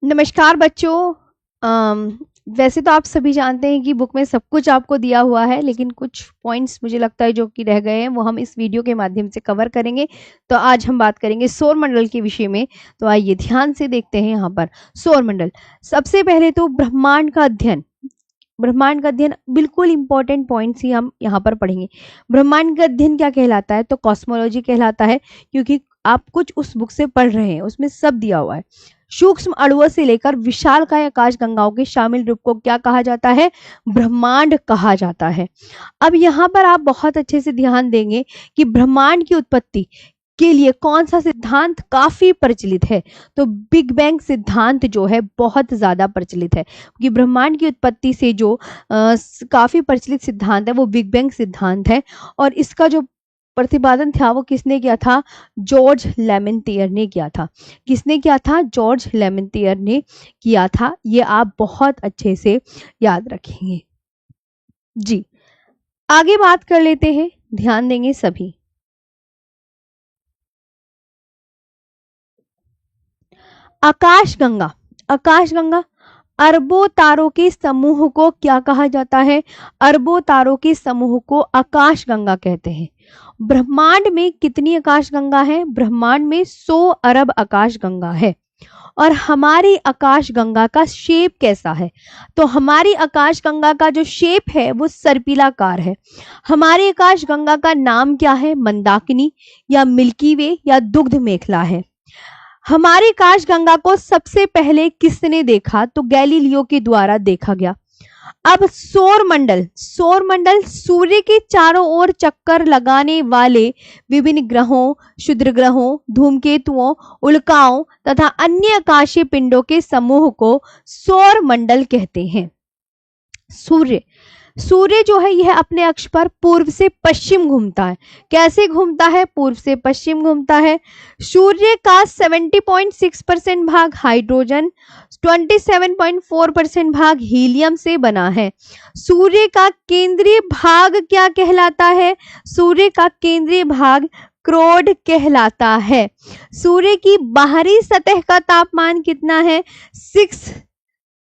नमस्कार बच्चों। वैसे तो आप सभी जानते हैं कि बुक में सब कुछ आपको दिया हुआ है, लेकिन कुछ पॉइंट्स मुझे लगता है जो कि रह गए हैं वो हम इस वीडियो के माध्यम से कवर करेंगे। तो आज हम बात करेंगे सौर मंडल के विषय में। तो आइए ध्यान से देखते हैं यहाँ पर सौर मंडल। सबसे पहले तो ब्रह्मांड का अध्ययन बिल्कुल इंपॉर्टेंट पॉइंट्स ही हम यहाँ पर पढ़ेंगे। ब्रह्मांड का अध्ययन क्या कहलाता है? तो कॉस्मोलॉजी कहलाता है, क्योंकि आप कुछ उस बुक से पढ़ रहे हैं, उसमें सब दिया हुआ है। सूक्ष्म अणुओं से लेकर विशालकाय आकाश गंगाओं के शामिल रूप को क्या कहा जाता है? ब्रह्मांड कहा जाता है। अब यहाँ पर आप बहुत अच्छे से ध्यान देंगे कि ब्रह्मांड की उत्पत्ति के लिए कौन सा सिद्धांत काफी प्रचलित है? तो बिग बैंग सिद्धांत जो है बहुत ज्यादा प्रचलित है, क्योंकि ब्रह्मांड की उत्पत्ति से जो काफी प्रचलित सिद्धांत है वो बिग बैंग सिद्धांत है। और इसका जो प्रतिपादन था वो किसने किया था? जॉर्ज लेमेंटियर ने किया था। किसने किया था? जॉर्ज लेमेंटियर ने किया था। ये आप बहुत अच्छे से याद रखेंगे जी। आगे बात कर लेते हैं, ध्यान देंगे सभी। आकाशगंगा अरबों तारों के समूह को क्या कहा जाता है? अरबों तारों के समूह को आकाशगंगा कहते हैं। ब्रह्मांड में कितनी आकाशगंगा है? ब्रह्मांड में 100 अरब आकाशगंगा है। और हमारी आकाशगंगा का शेप कैसा है? तो हमारी आकाशगंगा का जो शेप है वो सर्पिलाकार है। हमारी आकाशगंगा का नाम क्या है? मंदाकिनी या मिल्की वे या दुग्ध मेखला है। हमारी आकाशगंगा को सबसे पहले किसने देखा? तो गैलीलियो के द्वारा देखा गया। अब सौर मंडल सूर्य के चारों ओर चक्कर लगाने वाले विभिन्न ग्रहों, क्षुद्र ग्रहों, धूमकेतुओं, उल्काओं तथा अन्य आकाशीय पिंडों के समूह को सौर मंडल कहते हैं। सूर्य जो है यह अपने अक्ष पर पूर्व से पश्चिम घूमता है। कैसे घूमता है? पूर्व से पश्चिम घूमता है। सूर्य का 70.6% भाग हाइड्रोजन, 27.4% भाग हीलियम से बना है। सूर्य का केंद्रीय भाग क्या कहलाता है? सूर्य का केंद्रीय भाग क्रोड कहलाता है। सूर्य की बाहरी सतह का तापमान कितना है?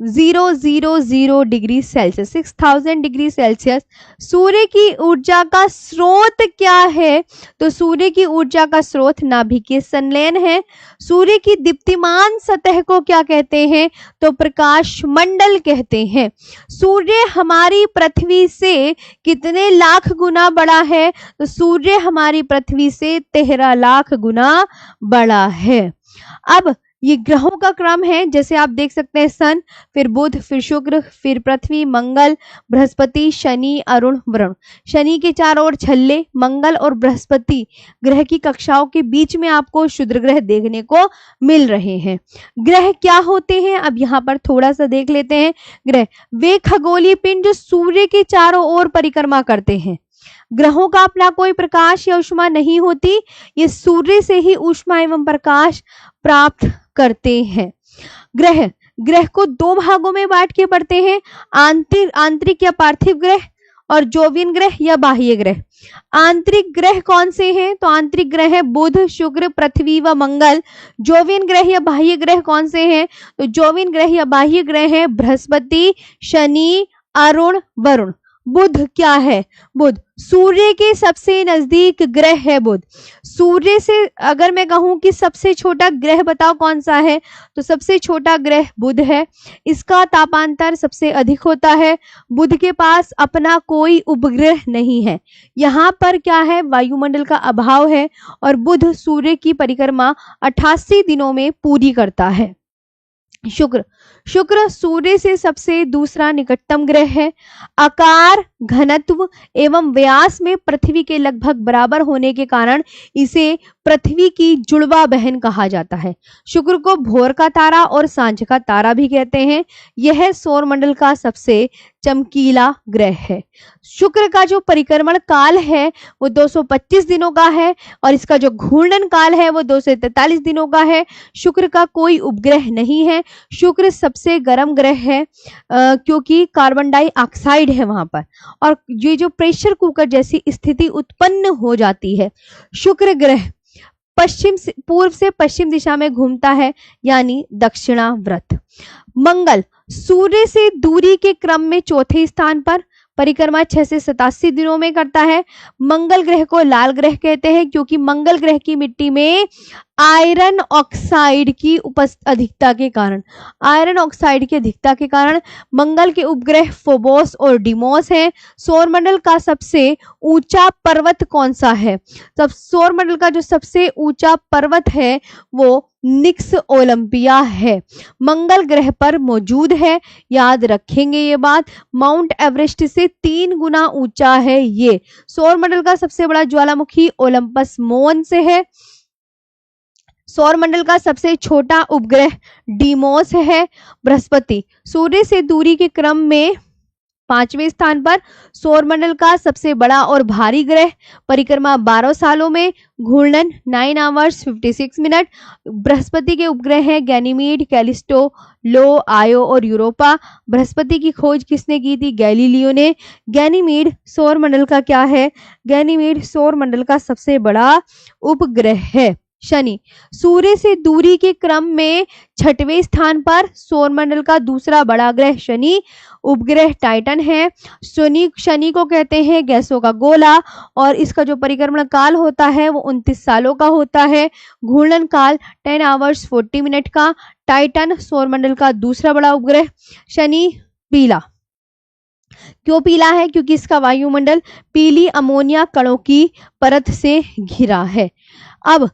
6000 डिग्री सेल्सियस, 6000 डिग्री सेल्सियस। सूर्य की ऊर्जा का स्रोत क्या है? तो सूर्य की ऊर्जा का स्रोत नाभिकीय संलयन है। सूर्य की दीप्तिमान सतह को क्या कहते हैं? तो प्रकाश मंडल कहते हैं। सूर्य हमारी पृथ्वी से कितने लाख गुना बड़ा है? तो सूर्य हमारी पृथ्वी से 13 लाख गुना बड़ा है। अब ये ग्रहों का क्रम है, जैसे आप देख सकते हैं सन, फिर बुध, फिर शुक्र, फिर पृथ्वी, मंगल, बृहस्पति, शनि, अरुण, वरुण। शनि के चारों ओर छल्ले, मंगल और बृहस्पति ग्रह की कक्षाओं के बीच में आपको क्षुद्र ग्रह देखने को मिल रहे हैं। ग्रह क्या होते हैं? अब यहाँ पर थोड़ा सा देख लेते हैं। ग्रह वे खगोलीय पिंड जो सूर्य के चारों ओर परिक्रमा करते हैं। ग्रहों का अपना कोई प्रकाश या ऊष्मा नहीं होती, ये सूर्य से ही ऊष्मा एवं प्रकाश प्राप्त करते हैं। ग्रह को 2 भागों में बांट के पढ़ते हैं, आंतरिक या पार्थिव ग्रह और जोवियन ग्रह या बाह्य ग्रह। आंतरिक ग्रह कौन से हैं? तो आंतरिक ग्रह है बुध, शुक्र, पृथ्वी व मंगल। जोवियन ग्रह या बाह्य ग्रह कौन से हैं? तो जोवियन ग्रह या बाह्य ग्रह है बृहस्पति, शनि, अरुण, वरुण। बुध क्या है? बुध सूर्य के सबसे नजदीक ग्रह है। बुध सूर्य से अगर मैं कहूं कि सबसे छोटा ग्रह बताओ कौन सा है, तो सबसे छोटा ग्रह बुध है। इसका तापांतर सबसे अधिक होता है। बुध के पास अपना कोई उपग्रह नहीं है। यहाँ पर क्या है? वायुमंडल का अभाव है और बुध सूर्य की परिक्रमा 88 दिनों में पूरी करता है। शुक्र सूर्य से सबसे दूसरा निकटतम ग्रह है। आकार, घनत्व एवं व्यास में पृथ्वी के लगभग बराबर होने के कारण इसे पृथ्वी की जुड़वा बहन कहा जाता है। शुक्र को भोर का तारा और सांझ का तारा भी कहते हैं। यह सौर मंडल का सबसे चमकीला ग्रह है। शुक्र का जो परिक्रमण काल है वो 225 दिनों का है और इसका जो घूर्णन काल है वो 243 दिनों का है। शुक्र का कोई उपग्रह नहीं है। शुक्र सबसे गर्म ग्रह है क्योंकि कार्बन डाइऑक्साइड है वहां पर, और ये जो प्रेशर कुकर जैसी स्थिति उत्पन्न हो जाती है। शुक्र ग्रह पूर्व से पश्चिम दिशा में घूमता है, यानी दक्षिणावर्त। मंगल सूर्य से दूरी के क्रम में चौथे स्थान पर, परिक्रमा 6 से 87 दिनों में करता है। मंगल ग्रह को लाल ग्रह कहते हैं क्योंकि मंगल ग्रह की मिट्टी में आयरन ऑक्साइड की अधिकता के कारण मंगल के उपग्रह फोबोस और डिमोस हैं। सौरमंडल का सबसे ऊंचा पर्वत कौन सा है? तब सौरमंडल का जो सबसे ऊंचा पर्वत है वो निक्स ओलंपिया है, मंगल ग्रह पर मौजूद है। याद रखेंगे ये बात, माउंट एवरेस्ट से 3 गुना ऊंचा है ये। सौरमंडल का सबसे बड़ा ज्वालामुखी ओलंपस मोन्स है। सौरमंडल का सबसे छोटा उपग्रह डीमोस है। बृहस्पति सूर्य से दूरी के क्रम में 5वें स्थान पर, सौरमंडल का सबसे बड़ा और भारी ग्रह, परिक्रमा 12 सालों में, घूर्णन 9 आवर्स 56 मिनट। बृहस्पति के उपग्रह हैं गैनीमीड, कैलिस्टो, लो, आयो और यूरोपा। बृहस्पति की खोज किसने की थी? गैलीलियो ने। गैनीमीड सौरमंडल का क्या है? गैनीमीड सौरमंडल का सबसे बड़ा उपग्रह है। शनि सूर्य से दूरी के क्रम में 6वें स्थान पर, सौरमंडल का दूसरा बड़ा ग्रह शनि, उपग्रह टाइटन है। शनि को कहते हैं गैसों का गोला और इसका जो परिक्रमण काल होता है वो 29 सालों का होता है। घूर्णन काल 10 आवर्स 40 मिनट का। टाइटन सौरमंडल का दूसरा बड़ा उपग्रह। शनि पीला क्यों पीला है? क्योंकि इसका वायुमंडल पीली अमोनिया कणों की परत से घिरा है। अब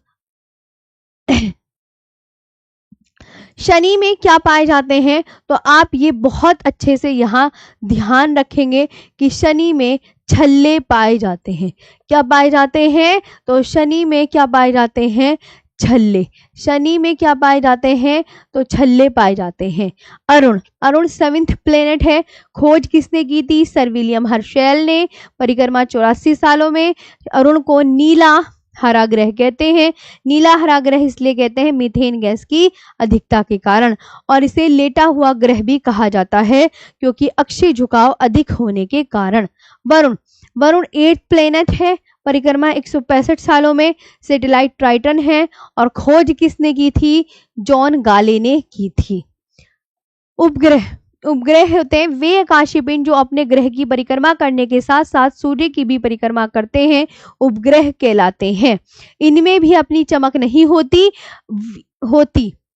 शनि में क्या पाए जाते हैं? तो आप ये बहुत अच्छे से यहाँ ध्यान रखेंगे कि शनि में छल्ले पाए जाते हैं। क्या पाए जाते हैं? तो शनि में क्या पाए जाते हैं? छल्ले। शनि में क्या पाए जाते हैं? तो छल्ले पाए जाते हैं। अरुण 7th प्लेनेट है। खोज किसने की थी? सर विलियम हर्शेल ने। परिक्रमा 84 सालों में। अरुण को नीला हरा ग्रह कहते हैं। नीला हरा ग्रह इसलिए कहते हैं मीथेन गैस की अधिकता के कारण, और इसे लेटा हुआ ग्रह भी कहा जाता है क्योंकि अक्षीय झुकाव अधिक होने के कारण। वरुण 8th प्लेनेट है। परिक्रमा 165 सालों में। सैटेलाइट ट्राइटन है और खोज किसने की थी? जॉन गाले ने की थी। उपग्रह होते हैं वे आकाशीय पिंड जो अपने ग्रह की परिक्रमा करने के साथ साथ सूर्य की भी परिक्रमा करते हैं, उपग्रह कहलाते हैं। इनमें भी अपनी चमक नहीं होती।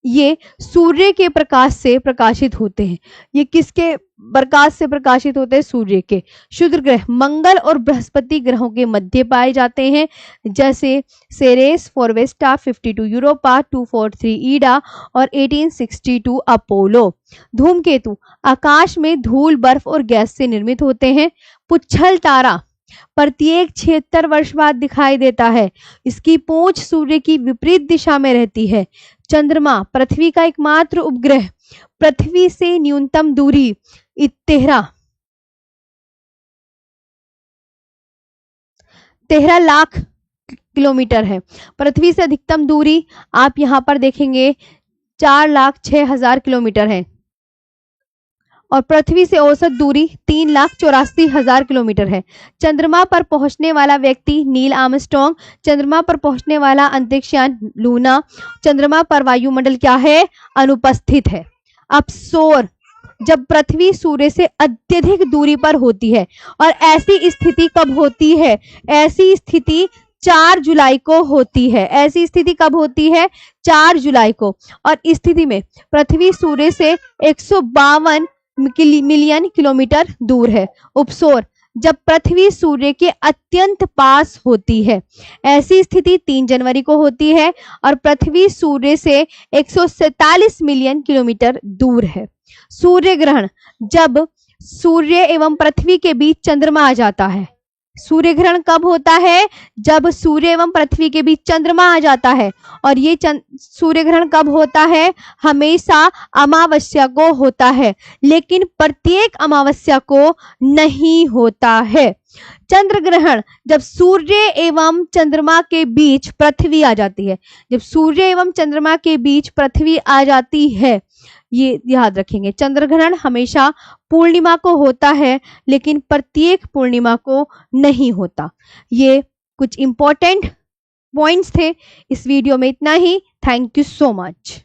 ये सूर्य के प्रकाश से प्रकाशित होते हैं। ये किसके प्रकाश से प्रकाशित होते हैं? सूर्य के। क्षुद्र ग्रह मंगल और बृहस्पति ग्रहों के मध्य पाए जाते हैं, जैसे सेरेस, फोरवेस्टा, 52 यूरोपा, 243 ईडा और 1862 अपोलो। धूमकेतु आकाश में धूल, बर्फ और गैस से निर्मित होते हैं। पुच्छल तारा प्रत्येक 76 वर्ष बाद दिखाई देता है। इसकी पूंछ सूर्य की विपरीत दिशा में रहती है। चंद्रमा पृथ्वी का एकमात्र उपग्रह, पृथ्वी से न्यूनतम दूरी 13 लाख किलोमीटर है। पृथ्वी से अधिकतम दूरी आप यहां पर देखेंगे 4,06,000 किलोमीटर है और पृथ्वी से औसत दूरी 3,84,000 किलोमीटर है। चंद्रमा पर पहुंचने वाला व्यक्ति नील आर्मस्ट्रॉन्ग। चंद्रमा पर पहुंचने वाला अंतरिक्षयान लूना। चंद्रमा पर वायुमंडल क्या है? अनुपस्थित है। अब सौर जब पृथ्वी सूर्य से अत्यधिक दूरी पर होती है, और ऐसी स्थिति कब होती है? ऐसी स्थिति 4 जुलाई को होती है। ऐसी स्थिति कब होती है? 4 जुलाई को। और इस स्थिति में पृथ्वी सूर्य से 152 मिलियन किलोमीटर दूर है। उपसौर जब पृथ्वी सूर्य के अत्यंत पास होती है। ऐसी स्थिति 3 जनवरी को होती है और पृथ्वी सूर्य से 147 मिलियन किलोमीटर दूर है। सूर्य ग्रहण जब सूर्य एवं पृथ्वी के बीच चंद्रमा आ जाता है। सूर्य ग्रहण कब होता है? जब सूर्य एवं पृथ्वी के बीच चंद्रमा आ जाता है। और ये सूर्य ग्रहण कब होता है? हमेशा अमावस्या को होता है, लेकिन प्रत्येक अमावस्या को नहीं होता है। चंद्र ग्रहण जब सूर्य एवं चंद्रमा के बीच पृथ्वी आ जाती है। जब सूर्य एवं चंद्रमा के बीच पृथ्वी आ जाती है, ये याद रखेंगे। चंद्र ग्रहण हमेशा पूर्णिमा को होता है, लेकिन प्रत्येक पूर्णिमा को नहीं होता। ये कुछ इंपॉर्टेंट पॉइंट्स थे। इस वीडियो में इतना ही। Thank you so much.